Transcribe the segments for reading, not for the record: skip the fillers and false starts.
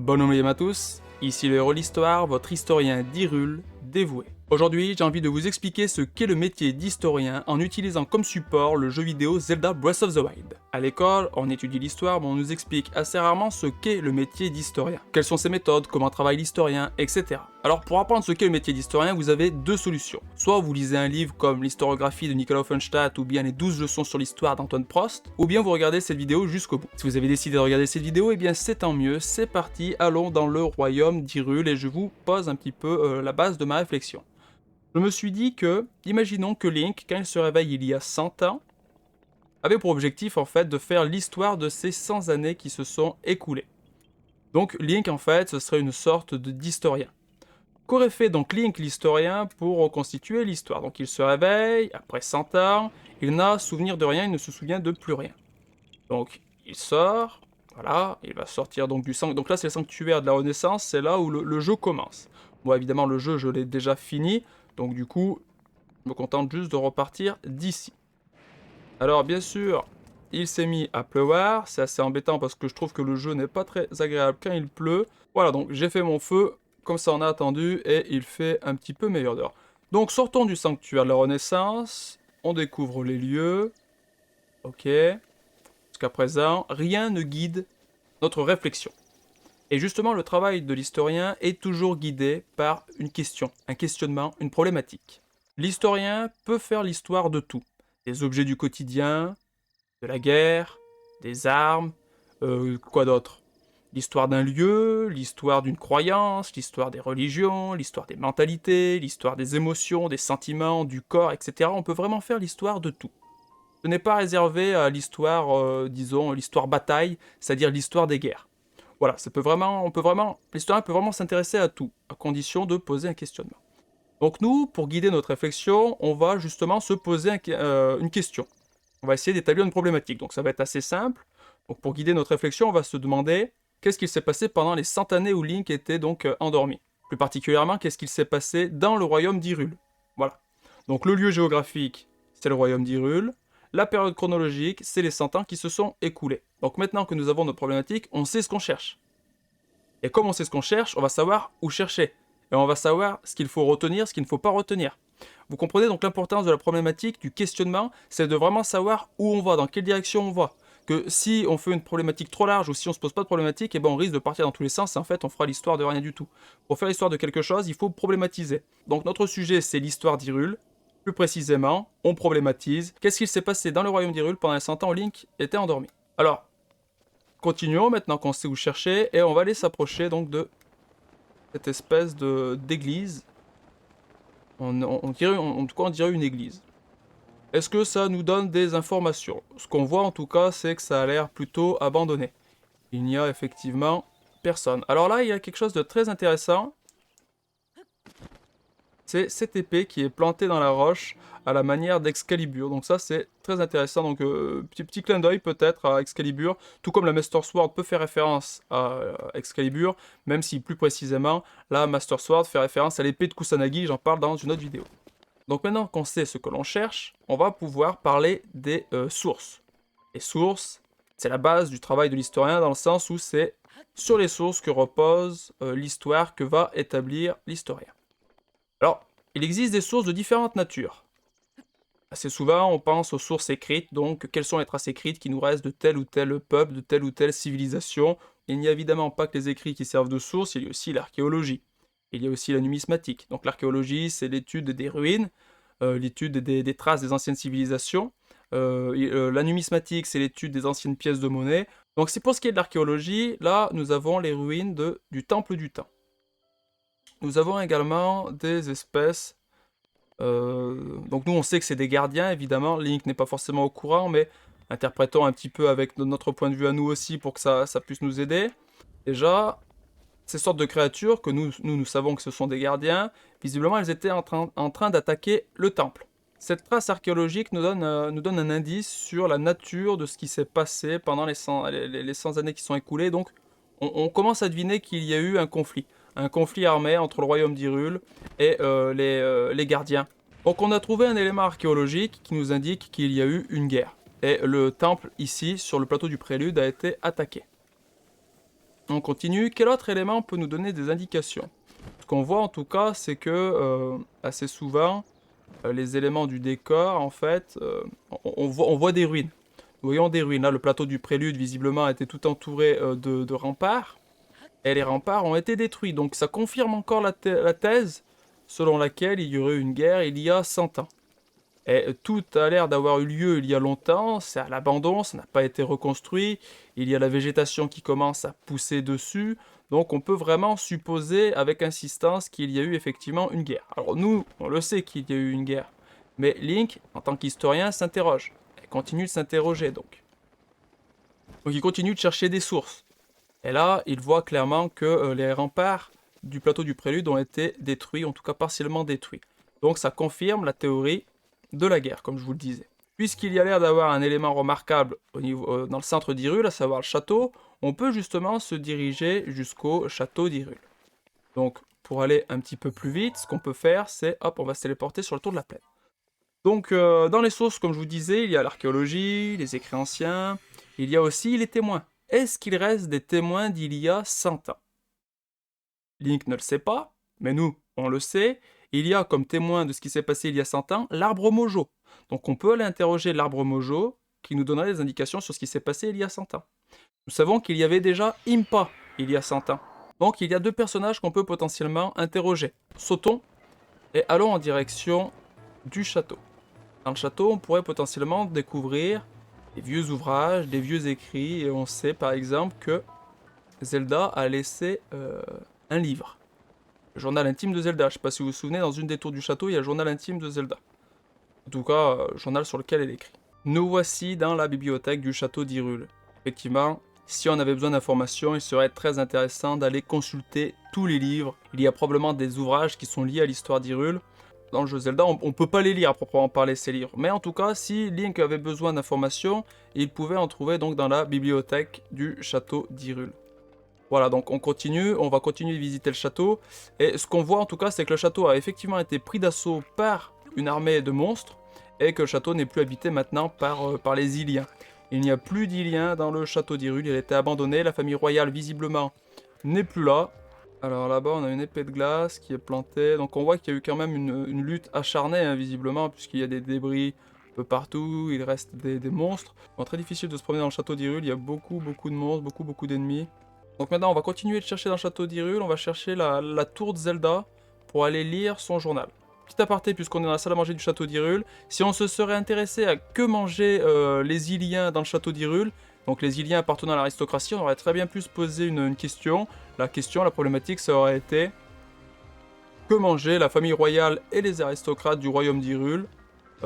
Bonne nuit à tous, ici le héros de l'histoire, votre historien d'Hyrule dévoué. Aujourd'hui, j'ai envie de vous expliquer ce qu'est le métier d'historien en utilisant comme support le jeu vidéo Zelda Breath of the Wild. À l'école, on étudie l'histoire, mais on nous explique assez rarement ce qu'est le métier d'historien. Quelles sont ses méthodes, comment travaille l'historien, etc. Alors pour apprendre ce qu'est le métier d'historien, vous avez deux solutions. Soit vous lisez un livre comme l'historiographie de Nicolas Offenstadt ou bien les 12 leçons sur l'histoire d'Antoine Prost, ou bien vous regardez cette vidéo jusqu'au bout. Si vous avez décidé de regarder cette vidéo, eh bien c'est tant mieux, c'est parti, allons dans le royaume d'Hyrule et je vous pose un petit peu la base de ma réflexion. Je me suis dit que, imaginons que Link, quand il se réveille il y a 100 ans, avait pour objectif en fait de faire l'histoire de ces 100 années qui se sont écoulées. Donc Link en fait ce serait une sorte d'historien. Qu'aurait fait donc Link l'historien pour reconstituer l'histoire? Donc il se réveille, après 100 ans, il n'a souvenir de rien, il ne se souvient de plus rien. Donc il sort, voilà, il va sortir donc du sang. Donc là c'est le sanctuaire de la Renaissance, c'est là où le jeu commence. Moi évidemment le jeu je l'ai déjà fini, donc du coup je me contente juste de repartir d'ici. Alors bien sûr, il s'est mis à pleuvoir, c'est assez embêtant parce que je trouve que le jeu n'est pas très agréable quand il pleut. Voilà, donc j'ai fait mon feu, comme ça on a attendu, et il fait un petit peu meilleur dehors. Donc sortons du sanctuaire de la Renaissance, on découvre les lieux, ok. Jusqu'à présent, rien ne guide notre réflexion. Et justement, le travail de l'historien est toujours guidé par une question, un questionnement, une problématique. L'historien peut faire l'histoire de tout. Des objets du quotidien, de la guerre, des armes, quoi d'autre? L'histoire d'un lieu, l'histoire d'une croyance, l'histoire des religions, l'histoire des mentalités, l'histoire des émotions, des sentiments, du corps, etc. On peut vraiment faire l'histoire de tout. Ce n'est pas réservé à l'histoire, disons, l'histoire bataille, c'est-à-dire l'histoire des guerres. Voilà, l'historien peut vraiment s'intéresser à tout, à condition de poser un questionnement. Donc nous, pour guider notre réflexion, on va justement se poser une question. On va essayer d'établir une problématique, donc ça va être assez simple. Donc pour guider notre réflexion, on va se demander qu'est-ce qu'il s'est passé pendant les 100 années où Link était donc endormi. Plus particulièrement, qu'est-ce qu'il s'est passé dans le royaume d'Hyrule. Voilà. Donc le lieu géographique, c'est le royaume d'Hyrule. La période chronologique, c'est les 100 ans qui se sont écoulés. Donc maintenant que nous avons notre problématique, on sait ce qu'on cherche. Et comme on sait ce qu'on cherche, on va savoir où chercher. Et on va savoir ce qu'il faut retenir, ce qu'il ne faut pas retenir. Vous comprenez donc l'importance de la problématique, du questionnement, c'est de vraiment savoir où on va, dans quelle direction on va. Que si on fait une problématique trop large ou si on ne se pose pas de problématique, eh ben on risque de partir dans tous les sens et en fait on fera l'histoire de rien du tout. Pour faire l'histoire de quelque chose, il faut problématiser. Donc notre sujet c'est l'histoire d'Hyrule. Plus précisément, on problématise. Qu'est-ce qu'il s'est passé dans le royaume d'Hyrule pendant les 100 ans où Link était endormi? Alors, continuons maintenant qu'on sait où chercher et on va aller s'approcher donc de cette espèce d'église. En tout cas, on dirait une église. Est-ce que ça nous donne des informations? Ce qu'on voit en tout cas, c'est que ça a l'air plutôt abandonné. Il n'y a effectivement personne. Alors là, il y a quelque chose de très intéressant. C'est cette épée qui est plantée dans la roche à la manière d'Excalibur. Donc ça, c'est très intéressant. Donc petit clin d'œil peut-être à Excalibur, tout comme la Master Sword peut faire référence à Excalibur, même si plus précisément, la Master Sword fait référence à l'épée de Kusanagi, j'en parle dans une autre vidéo. Donc maintenant qu'on sait ce que l'on cherche, on va pouvoir parler des sources. Les sources, c'est la base du travail de l'historien dans le sens où c'est sur les sources que repose l'histoire que va établir l'historien. Alors, il existe des sources de différentes natures. Assez souvent, on pense aux sources écrites, donc quelles sont les traces écrites qui nous restent de tel ou tel peuple, de telle ou telle civilisation. Il n'y a évidemment pas que les écrits qui servent de source, il y a aussi l'archéologie. Il y a aussi la numismatique. Donc l'archéologie, c'est l'étude des ruines, l'étude des traces des anciennes civilisations. La numismatique, c'est l'étude des anciennes pièces de monnaie. Donc c'est pour ce qui est de l'archéologie, là, nous avons les ruines du Temple du Temps. Nous avons également des espèces. Donc nous on sait que c'est des gardiens, évidemment. Link n'est pas forcément au courant, mais interprétons un petit peu avec notre point de vue à nous aussi pour que ça puisse nous aider. Déjà, ces sortes de créatures que nous savons que ce sont des gardiens, visiblement elles étaient en train d'attaquer le temple. Cette trace archéologique nous donne un indice sur la nature de ce qui s'est passé pendant les 100 années qui sont écoulées. Donc on commence à deviner qu'il y a eu un conflit armé entre le royaume d'Hyrule et les gardiens. Donc on a trouvé un élément archéologique qui nous indique qu'il y a eu une guerre. Et le temple ici, sur le plateau du Prélude, a été attaqué. On continue. Quel autre élément peut nous donner des indications? Ce qu'on voit en tout cas, c'est que assez souvent, les éléments du décor, en fait, on voit des ruines. Nous voyons des ruines. Là, le plateau du prélude, visiblement, était tout entouré de remparts. Et les remparts ont été détruits. Donc ça confirme encore la thèse selon laquelle il y aurait eu une guerre il y a 100 ans. Et tout a l'air d'avoir eu lieu il y a longtemps, c'est à l'abandon, ça n'a pas été reconstruit, il y a la végétation qui commence à pousser dessus, donc on peut vraiment supposer avec insistance qu'il y a eu effectivement une guerre. Alors nous, on le sait qu'il y a eu une guerre, mais Link, en tant qu'historien, s'interroge, et continue de s'interroger donc. Donc il continue de chercher des sources. Et là, il voit clairement que les remparts du plateau du Prélude ont été détruits, en tout cas partiellement détruits. Donc ça confirme la théorie de la guerre, comme je vous le disais. Puisqu'il y a l'air d'avoir un élément remarquable dans le centre d'Hyrule, à savoir le château, on peut justement se diriger jusqu'au château d'Hyrule. Donc, pour aller un petit peu plus vite, ce qu'on peut faire, c'est, hop, on va se téléporter sur le tour de la plaine. Donc, dans les sources, comme je vous disais, il y a l'archéologie, les écrits anciens, il y a aussi les témoins. Est-ce qu'il reste des témoins d'il y a 100 ans? Link ne le sait pas, mais nous, on le sait. Il y a comme témoin de ce qui s'est passé il y a 100 ans, l'arbre Mojo. Donc on peut aller interroger l'arbre Mojo, qui nous donnerait des indications sur ce qui s'est passé il y a 100 ans. Nous savons qu'il y avait déjà Impa il y a 100 ans. Donc il y a deux personnages qu'on peut potentiellement interroger. Sautons et allons en direction du château. Dans le château, on pourrait potentiellement découvrir des vieux ouvrages, des vieux écrits, et on sait par exemple que Zelda a laissé un livre. Le journal intime de Zelda. Je ne sais pas si vous vous souvenez, dans une des tours du château, il y a le journal intime de Zelda. En tout cas, journal sur lequel elle écrit. Nous voici dans la bibliothèque du château d'Hyrule. Effectivement, si on avait besoin d'informations, il serait très intéressant d'aller consulter tous les livres. Il y a probablement des ouvrages qui sont liés à l'histoire d'Hyrule. Dans le jeu Zelda, on ne peut pas les lire à proprement parler, ces livres. Mais en tout cas, si Link avait besoin d'informations, il pouvait en trouver donc dans la bibliothèque du château d'Hyrule. Voilà, donc on continue, on va continuer de visiter le château. Et ce qu'on voit en tout cas, c'est que le château a effectivement été pris d'assaut par une armée de monstres, et que le château n'est plus habité maintenant par les Iliens. Il n'y a plus d'Iliens dans le château d'Hyrule, il a été abandonné, la famille royale visiblement n'est plus là. Alors là-bas on a une épée de glace qui est plantée, donc on voit qu'il y a eu quand même une lutte acharnée hein, visiblement, puisqu'il y a des débris un peu partout, il reste des monstres. Bon, très difficile de se promener dans le château d'Hyrule, il y a beaucoup de monstres, beaucoup d'ennemis. Donc maintenant on va continuer de chercher dans le château d'Hyrule, on va chercher la tour de Zelda pour aller lire son journal. Petit aparté, puisqu'on est dans la salle à manger du château d'Hyrule, si on se serait intéressé à que manger les Iliens dans le château d'Hyrule, donc les Iliens appartenant à l'aristocratie, on aurait très bien pu se poser une question. La problématique, ça aurait été que manger la famille royale et les aristocrates du royaume d'Hyrule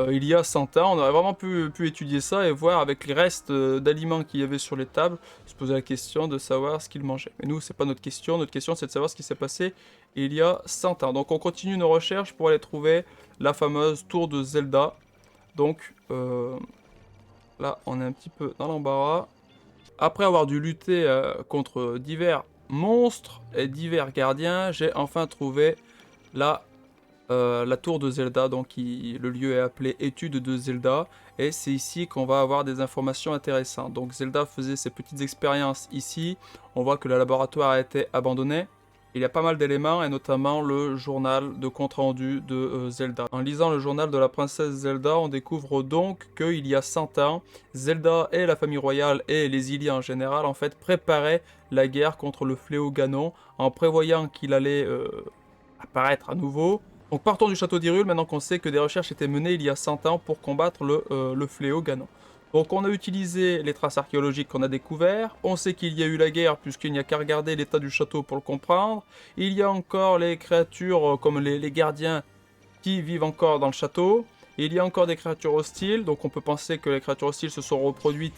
il y a 100 ans. On aurait vraiment pu étudier ça et voir avec les restes d'aliments qu'il y avait sur les tables, se poser la question de savoir ce qu'ils mangeaient. Mais nous, c'est pas notre question c'est de savoir ce qui s'est passé il y a 100 ans. Donc on continue nos recherches pour aller trouver la fameuse tour de Zelda. Donc là, on est un petit peu dans l'embarras. Après avoir dû lutter contre divers monstres et divers gardiens, j'ai enfin trouvé la tour de Zelda, donc le lieu est appelé Étude de Zelda, et c'est ici qu'on va avoir des informations intéressantes. Donc Zelda faisait ses petites expériences ici, on voit que le laboratoire a été abandonné. Il y a pas mal d'éléments, et notamment le journal de compte-rendu de Zelda. En lisant le journal de la princesse Zelda, on découvre donc qu'il y a 100 ans, Zelda et la famille royale et les Iliens en général, en fait, préparaient la guerre contre le fléau Ganon, en prévoyant qu'il allait apparaître à nouveau. Donc partons du château d'Hyrule, maintenant qu'on sait que des recherches étaient menées il y a 100 ans pour combattre le fléau Ganon. Donc on a utilisé les traces archéologiques qu'on a découvertes, on sait qu'il y a eu la guerre puisqu'il n'y a qu'à regarder l'état du château pour le comprendre. Il y a encore les créatures comme les gardiens qui vivent encore dans le château. Il y a encore des créatures hostiles, donc on peut penser que les créatures hostiles se sont reproduites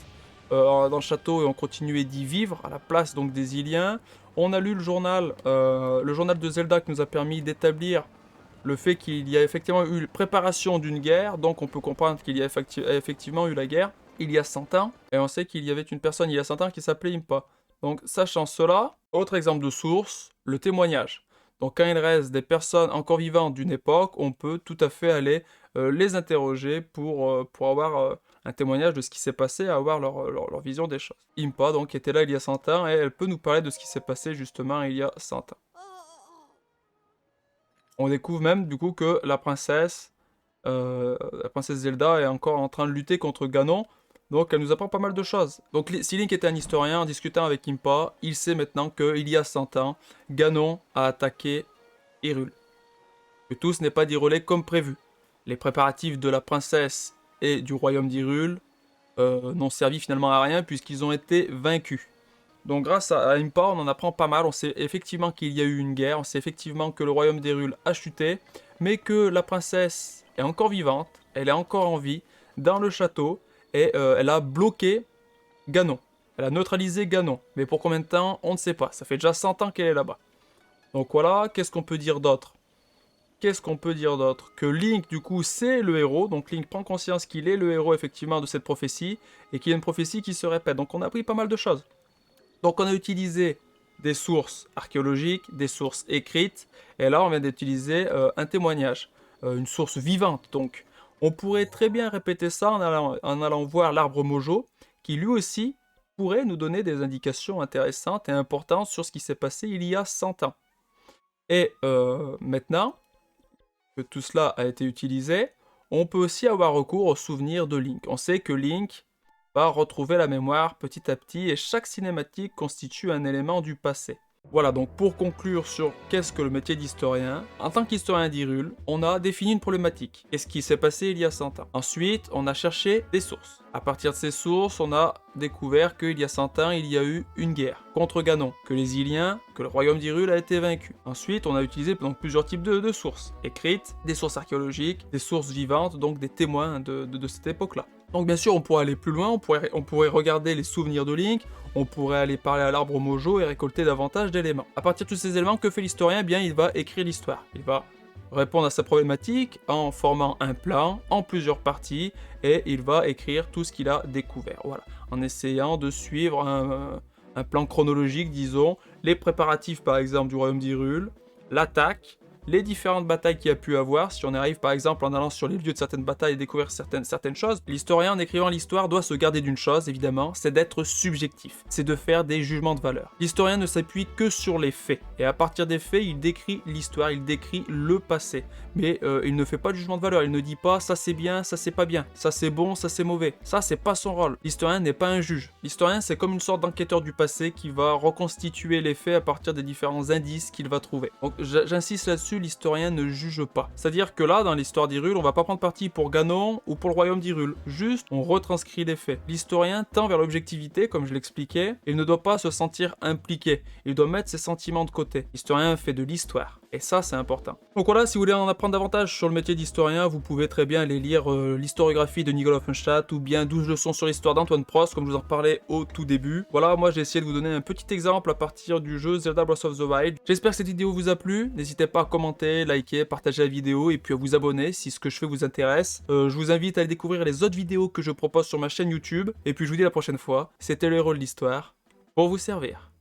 dans le château et ont continué d'y vivre à la place donc des Iliens. On a lu le journal de Zelda qui nous a permis d'établir le fait qu'il y a effectivement eu préparation d'une guerre, donc on peut comprendre qu'il y a effectivement eu la guerre il y a 100 ans, et on sait qu'il y avait une personne il y a 100 ans qui s'appelait Impa. Donc sachant cela, autre exemple de source, le témoignage. Donc quand il reste des personnes encore vivantes d'une époque, on peut tout à fait aller les interroger pour avoir un témoignage de ce qui s'est passé, à avoir leur vision des choses. Impa, donc, était là il y a 100 ans, et elle peut nous parler de ce qui s'est passé, justement, il y a 100 ans. On découvre même, du coup, que la princesse Zelda est encore en train de lutter contre Ganon, donc elle nous apprend pas mal de choses. Donc si Link était un historien, en discutant avec Impa, il sait maintenant qu'il y a 100 ans, Ganon a attaqué Hyrule. Que tout ce n'est pas déroulé comme prévu. Les préparatifs de la princesse et du royaume d'Hyrule n'ont servi finalement à rien puisqu'ils ont été vaincus. Donc grâce à Impa, on en apprend pas mal. On sait effectivement qu'il y a eu une guerre, on sait effectivement que le royaume d'Hyrule a chuté, mais que la princesse est encore vivante, elle est encore en vie, dans le château, et elle a bloqué Ganon. Elle a neutralisé Ganon. Mais pour combien de temps, on ne sait pas. Ça fait déjà 100 ans qu'elle est là-bas. Donc voilà, qu'est-ce qu'on peut dire d'autre? Que Link, du coup, c'est le héros. Donc Link prend conscience qu'il est le héros, effectivement, de cette prophétie, et qu'il y a une prophétie qui se répète. Donc on a appris pas mal de choses. Donc on a utilisé des sources archéologiques, des sources écrites, et là on vient d'utiliser un témoignage, une source vivante. Donc on pourrait très bien répéter ça en allant voir l'arbre Mojo, qui lui aussi pourrait nous donner des indications intéressantes et importantes sur ce qui s'est passé il y a 100 ans. Et maintenant que tout cela a été utilisé, on peut aussi avoir recours aux souvenirs de Link. On sait que Link va retrouver la mémoire petit à petit et chaque cinématique constitue un élément du passé. Voilà, donc pour conclure sur qu'est-ce que le métier d'historien, en tant qu'historien d'Hyrule, on a défini une problématique. Qu'est-ce qui s'est passé il y a 100 ans? Ensuite, on a cherché des sources. À partir de ces sources, on a découvert qu'il y a 100 ans, il y a eu une guerre contre Ganon, que le royaume d'Hyrule a été vaincu. Ensuite, on a utilisé donc plusieurs types de sources écrites, des sources archéologiques, des sources vivantes, donc des témoins de cette époque-là. Donc bien sûr, on pourrait aller plus loin, on pourrait regarder les souvenirs de Link, on pourrait aller parler à l'arbre Mojo et récolter davantage d'éléments. À partir de tous ces éléments, que fait l'historien? Eh bien, il va écrire l'histoire. Il va répondre à sa problématique en formant un plan en plusieurs parties et il va écrire tout ce qu'il a découvert. Voilà, en essayant de suivre un plan chronologique, disons, les préparatifs par exemple du royaume d'Hyrule, l'attaque, les différentes batailles qu'il y a pu avoir. Si on arrive par exemple en allant sur les lieux de certaines batailles et découvrir certaines choses, l'historien en écrivant l'histoire doit se garder d'une chose évidemment, c'est d'être subjectif, c'est de faire des jugements de valeur. L'historien ne s'appuie que sur les faits, et à partir des faits, il décrit l'histoire, il décrit le passé, mais il ne fait pas de jugement de valeur, il ne dit pas ça c'est bien, ça c'est pas bien, ça c'est bon, ça c'est mauvais, ça c'est pas son rôle. L'historien n'est pas un juge, l'historien c'est comme une sorte d'enquêteur du passé qui va reconstituer les faits à partir des différents indices qu'il va trouver. Donc j'insiste là-dessus, l'historien ne juge pas. C'est-à-dire que là, dans l'histoire d'Hyrule, on va pas prendre parti pour Ganon ou pour le royaume d'Hyrule. Juste, on retranscrit les faits. L'historien tend vers l'objectivité, comme je l'expliquais. Il ne doit pas se sentir impliqué. Il doit mettre ses sentiments de côté. L'historien fait de l'histoire. Et ça, c'est important. Donc voilà, si vous voulez en apprendre davantage sur le métier d'historien, vous pouvez très bien aller lire l'historiographie de Nigel Offenstadt ou bien 12 leçons sur l'histoire d'Antoine Prost, comme je vous en parlais au tout début. Voilà, moi j'ai essayé de vous donner un petit exemple à partir du jeu Zelda Breath of the Wild. J'espère que cette vidéo vous a plu. N'hésitez pas à commenter, liker, partager la vidéo et puis à vous abonner si ce que je fais vous intéresse. Je vous invite à aller découvrir les autres vidéos que je propose sur ma chaîne YouTube. Et puis je vous dis à la prochaine fois. C'était le héros de l'histoire pour vous servir.